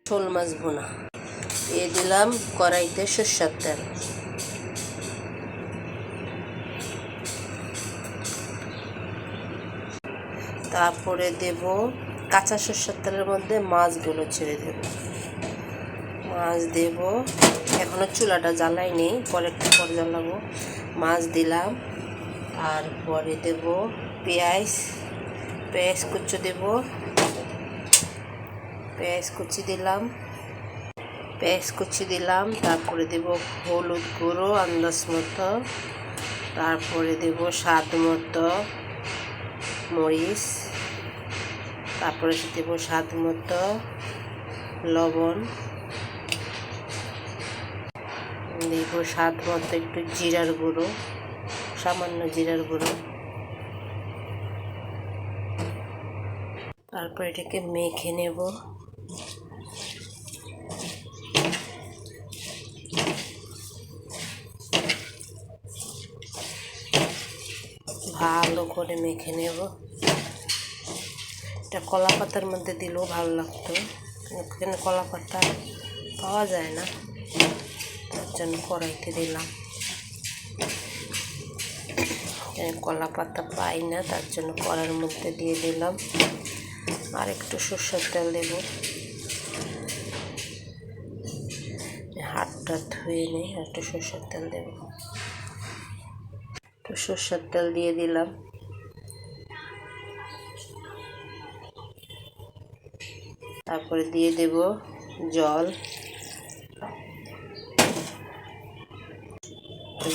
শোল মাছ ভুনা দিয়ে দিলাম কড়াইতে সরষের তেল, তারপরে দেব কাঁচা সরষের তেলের মধ্যে মাছগুলো ছেড়ে দেব। মাছ দেব, এখনো চুলাটা জ্বালাই নেই, পরে একটু পর জ্বালাবো। মাছ দিলাম, তারপরে দেব পেঁয়াজ কুচি দেব, পেঁয়াজ কুচি দিলাম, তারপরে দেব হলুদ গুঁড়ো আন্দাজ মতো, তারপরে দেব স্বাদ মতো মরিচ, তারপরে দেব স্বাদ মতো লবণ, দেব স্বাদ মতো একটু জিরার গুঁড়ো, সামান্য জিরার গুঁড়ো। তারপর এটাকে মেখে নেব। ভালো করে মেখে নেব। এটা কলা পাতার মধ্যে দিলেও ভালো লাগতো, এখানে কলা পাতা পাওয়া যায় না, তার জন্য কড়াইতে দিলাম। কলা পাতা পাই না, তার জন্য কড়াইয়ের মধ্যে দিয়ে দিলাম। আর একটু সরষের তেল দেব, হাতটা ধুয়ে নেই, আর একটু সরষের তেল দেব। একটু সরষের তেল দিয়ে দিলাম। তারপরে দিয়ে দেব জল,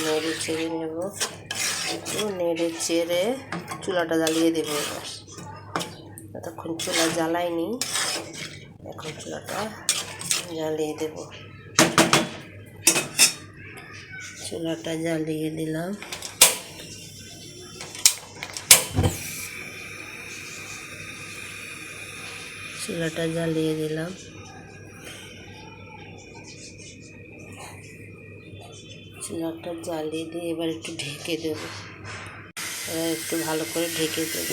নেড়ে চেড়ে নেব, একটু নেড়ে চেড়ে চুলাটা জ্বালিয়ে দেবো। এবার এতক্ষণ চুলা জ্বালাইনি, এখন চুলাটা জ্বালিয়ে দেব। চুলাটা জ্বালিয়ে দিলাম। চুলাটা জ্বালিয়ে দিলাম। চুলাটা জ্বালিয়ে দিয়ে এবার একটু ঢেকে দেব, একটু ভালো করে ঢেকে দেব।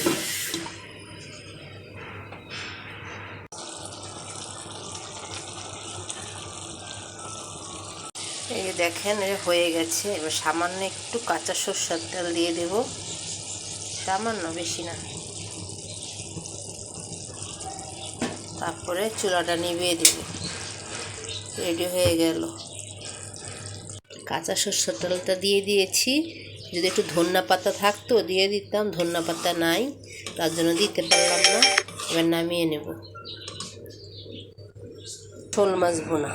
এই যে দেখেন, হয়ে গেছে। এবার সামান্য একটু কাঁচা সরষের তেল দিয়ে দেব, সামান্য, বেশি না। তারপরে চুলাটা নিভিয়ে দেব। রেডি হয়ে গেল। কাঁচা সরষের তেলটা দিয়ে দিয়েছি। যদি একটু ধনিয়া পাতা থাকতো দিয়ে দিতাম, ধনিয়া পাতা নাই, তার জন্য দিতে পারলাম না। এবার নামিয়ে নেব। শোল মাছ ভুনা।